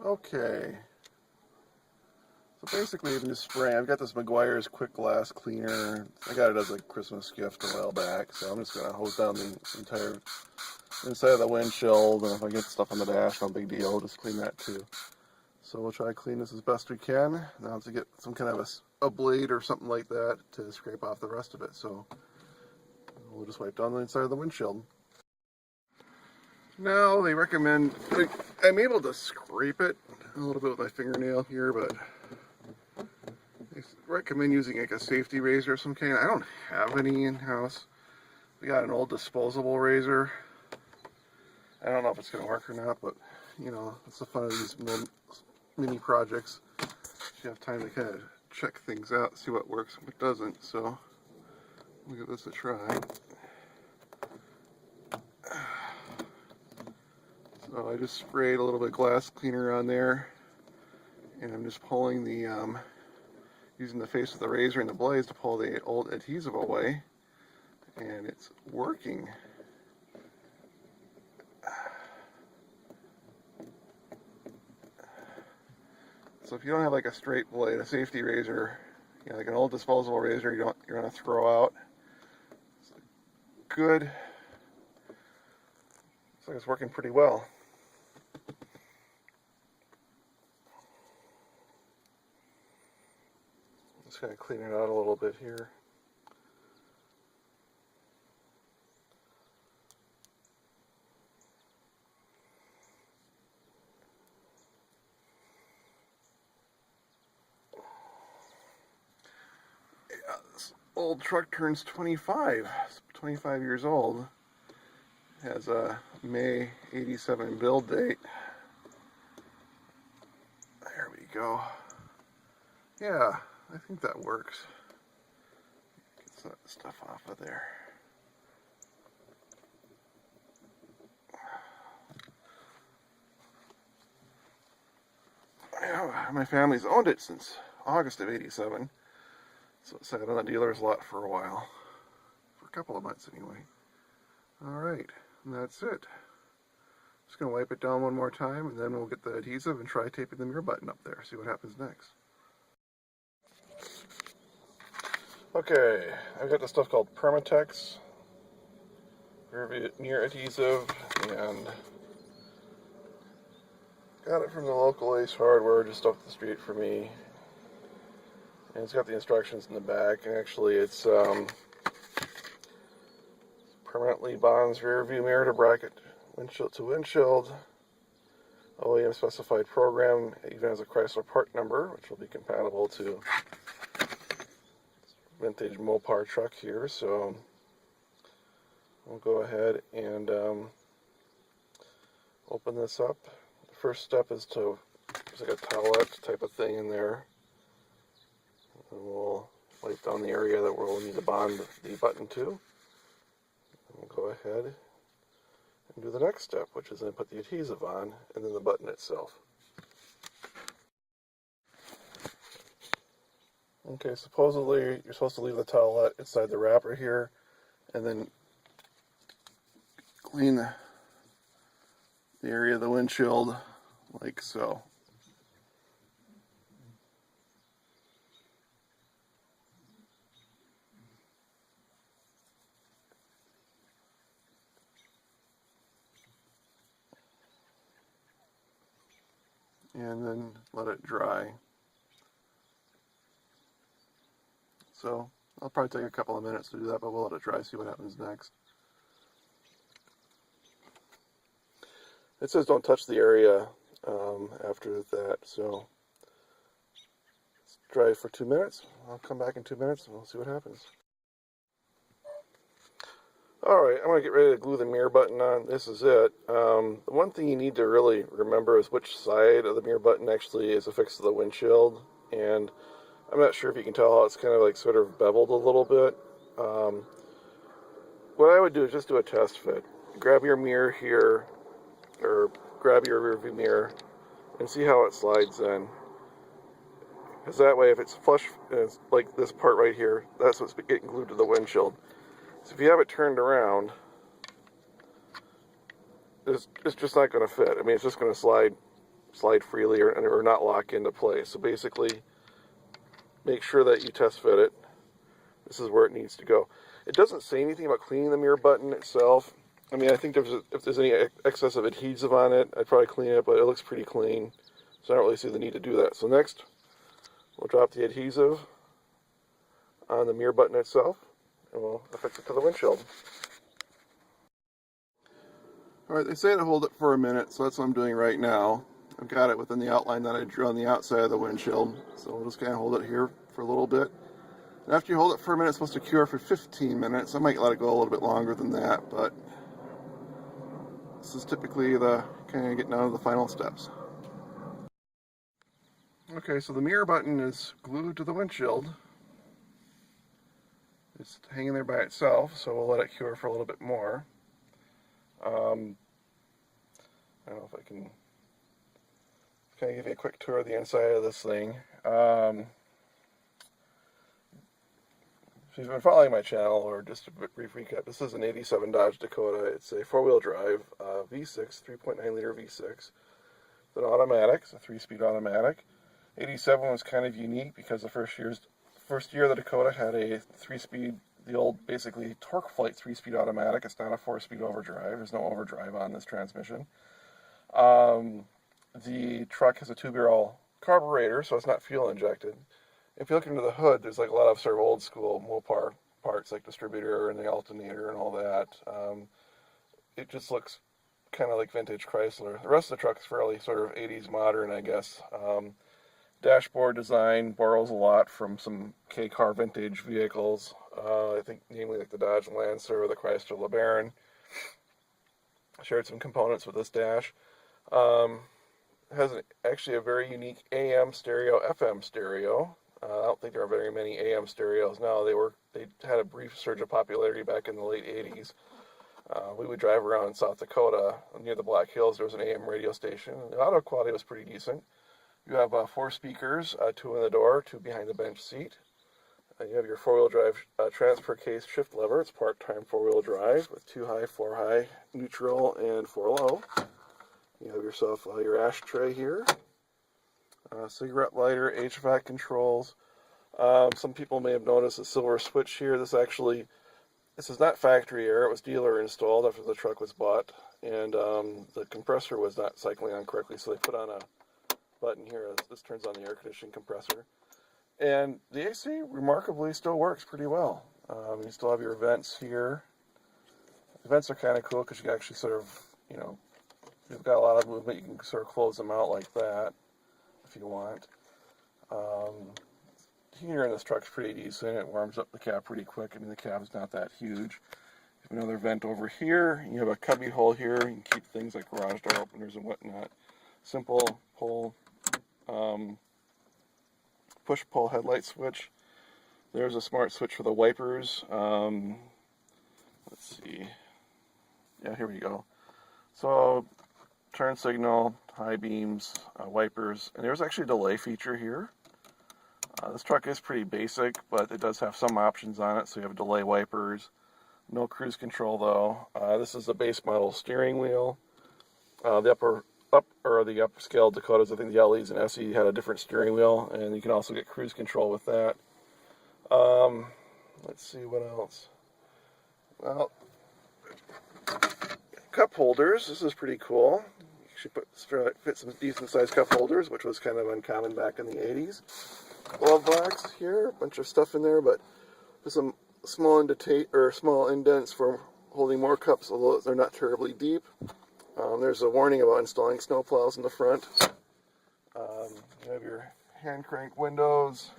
Okay. So basically you can just spray. I've got this Meguiar's Quick Glass Cleaner. I got it as a Christmas gift a while back, so I'm just going to hose down the entire inside of the windshield, and if I get stuff on the dash, no big deal, just clean that too. So we'll try to clean this as best we can. Now I have to get some kind of a blade or something like that to scrape off the rest of it. So we'll just wipe down the inside of the windshield. Now they recommend, I'm able to scrape it a little bit with my fingernail here, but they recommend using like a safety razor of some kind. I don't have any in-house. We got an old disposable razor. I don't know if it's going to work or not, but you know, it's the fun of these mini projects. You have time to kind of check things out, see what works and what doesn't. So we'll give this a try. So I just sprayed a little bit of glass cleaner on there, and I'm just pulling the, using the face of the razor and the blades to pull the old adhesive away, and it's working. So if you don't have like a straight blade, a safety razor, you know, like an old disposable razor you're going to throw out, it's good. Looks like it's working pretty well. Just going to clean it out a little bit here. Yeah, this old truck turns 25. It's 25 years old. It has a May 87 build date. There we go. Yeah, I think that works. Get some stuff off of there. Yeah, my family's owned it since August of 87. So it sat on the dealer's lot for a while. For a couple of months anyway. Alright, and that's it. Just going to wipe it down one more time, and then we'll get the adhesive and try taping the mirror button up there. See what happens next. Okay, I've got this stuff called Permatex near adhesive, and got it from the local Ace Hardware just up the street for me. And it's got the instructions in the back, and actually it's permanently bonds rear view mirror to bracket windshield to windshield. OEM specified program, even has a Chrysler part number, which will be compatible to vintage Mopar truck here. So we'll go ahead and open this up. The first step is to, there's like a towelette type of thing in there. And we'll wipe down the area that we'll need to bond the button to. And we'll go ahead and do the next step, which is then put the adhesive on and then the button itself. Okay, supposedly you're supposed to leave the towelette inside the wrapper here and then clean the area of the windshield like so. And then let it dry. So I'll probably take a couple of minutes to do that, but we'll let it dry, see what happens next. It says don't touch the area after that, so let's dry for 2 minutes. I'll come back in 2 minutes and we'll see what happens. Alright, I'm going to get ready to glue the mirror button on. This is it. The one thing you need to really remember is which side of the mirror button actually is affixed to the windshield. And I'm not sure if you can tell how it's kind of like sort of beveled a little bit. What I would do is just do a test fit. Grab your mirror here, or grab your rear view mirror, and see how it slides in. Because that way, if it's flush, it's like this part right here, that's what's getting glued to the windshield. So if you have it turned around, it's just not going to fit. I mean, it's just going to slide slide freely or not lock into place. So basically, make sure that you test fit it. This is where it needs to go. It doesn't say anything about cleaning the mirror button itself. I mean, I think if there's any excess of adhesive on it, I'd probably clean it, but it looks pretty clean. So I don't really see the need to do that. So next, we'll drop the adhesive on the mirror button itself, and we'll affix it to the windshield. Alright, they say to hold it for a minute, so that's what I'm doing right now. I've got it within the outline that I drew on the outside of the windshield, so we'll just kind of hold it here for a little bit. And after you hold it for a minute, it's supposed to cure for 15 minutes. I might let it go a little bit longer than that, but this is typically the kind of getting down to the final steps. Okay, so the mirror button is glued to the windshield. It's hanging there by itself, so we'll let it cure for a little bit more. I don't know if I can kind of give you a quick tour of the inside of this thing. If you've been following my channel, or just a brief recap, this is an 87 Dodge Dakota. It's a four-wheel drive V6, 3.9 liter V6. It's an automatic. It's a 3-speed automatic. 87 was kind of unique because the first year the Dakota had a 3-speed, the old basically torque flight 3-speed automatic. It's not a 4-speed overdrive. There's no overdrive on this transmission. The truck has a 2-barrel carburetor, so it's not fuel injected. If you look into the hood, there's like a lot of sort of old school Mopar parts, like distributor and the alternator and all that. It just looks kind of like vintage Chrysler. The rest of the truck is fairly sort of 80s modern, I guess. Dashboard design borrows a lot from some K-car vintage vehicles. I think namely like the Dodge Lancer or the Chrysler LeBaron. Shared some components with this dash. It has actually a very unique AM stereo, FM stereo. I don't think there are very many AM stereos now. They had a brief surge of popularity back in the late 80s. We would drive around in South Dakota near the Black Hills. There was an AM radio station. The audio quality was pretty decent. You have 4 speakers, 2 in the door, 2 behind the bench seat. You have your 4-wheel drive transfer case shift lever. It's part-time 4-wheel drive with 2 high, 4 high, neutral, and 4 low. You have yourself your ashtray here. Cigarette lighter, HVAC controls. Some people may have noticed a silver switch here. This is not factory air. It was dealer installed after the truck was bought, and the compressor was not cycling on correctly, so they put on a button here. This turns on the air conditioning compressor. And the AC remarkably still works pretty well. You still have your vents here. The vents are kind of cool because you can actually sort of, you've got a lot of movement. You can sort of close them out like that if you want. Heater in this truck's pretty decent. It warms up the cab pretty quick. I mean, the cab's not that huge. You have another vent over here. You have a cubby hole here. You can keep things like garage door openers and whatnot. Simple pull, push-pull headlight switch. There's a smart switch for the wipers. Let's see. Yeah, here we go. So, turn signal, high beams, wipers, and there's actually a delay feature here. This truck is pretty basic, but it does have some options on it. So you have delay wipers, no cruise control though. This is the base model steering wheel. The upscale Dakotas, I think the LEs and SE had a different steering wheel, and you can also get cruise control with that. Let's see what else. Well, cup holders. This is pretty cool. You should fit some decent sized cup holders, which was kind of uncommon back in the 80s. Glove box here, a bunch of stuff in there, but there's some small indents for holding more cups, although they're not terribly deep. There's a warning about installing snowplows in the front. You have your hand crank windows,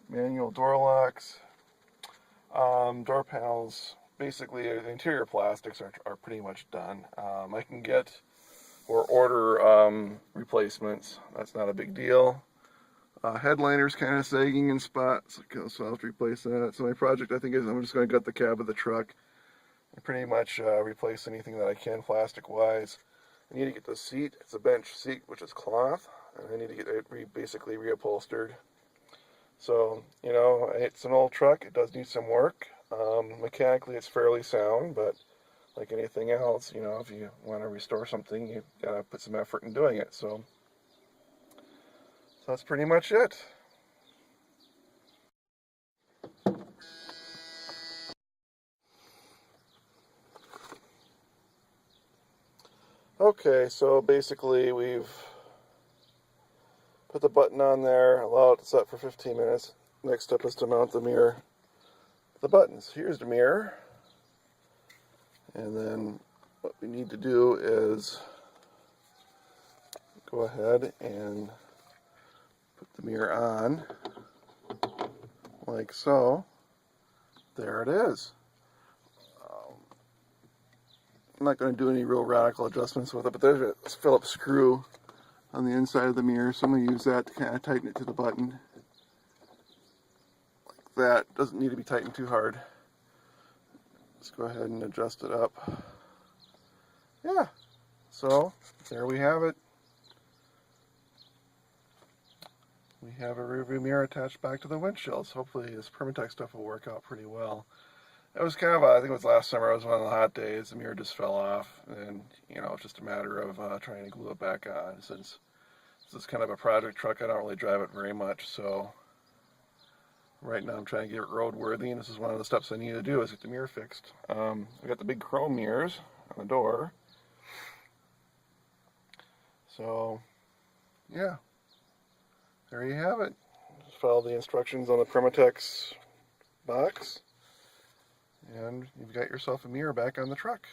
manual door locks, door panels. Basically, the interior plastics are pretty much done. I can get or order replacements. That's not a big deal. Headliner's kind of sagging in spots, so I'll have to replace that. So my project, I think, is I'm just going to gut the cab of the truck and pretty much replace anything that I can plastic-wise. I need to get the seat. It's a bench seat, which is cloth, and I need to get it basically reupholstered. So, it's an old truck. It does need some work. Mechanically, it's fairly sound, but like anything else, if you want to restore something, you've got to put some effort in doing it. So So that's pretty much it. Okay, so basically we've put the button on there, allow it to set for 15 minutes. Next step is to mount the mirror. The buttons. Here's the mirror. And then what we need to do is go ahead and put the mirror on, like so. There it is. I'm not going to do any real radical adjustments with it, but there's a Phillips screw on the inside of the mirror, so I'm going to use that to kind of tighten it to the button. Like that. Doesn't need to be tightened too hard. Let's go ahead and adjust it up. Yeah, so there we have it. We have a rearview mirror attached back to the windshields. Hopefully this Permatech stuff will work out pretty well. It was kind of, I think it was last summer, it was one of the hot days, the mirror just fell off, and, you know, it's just a matter of trying to glue it back on. Since this is kind of a project truck, I don't really drive it very much, so right now I'm trying to get it roadworthy, and this is one of the steps I need to do, is get the mirror fixed. I got the big chrome mirrors on the door, so, yeah, there you have it. Just follow the instructions on the Permatech's box, and you've got yourself a mirror back on the truck.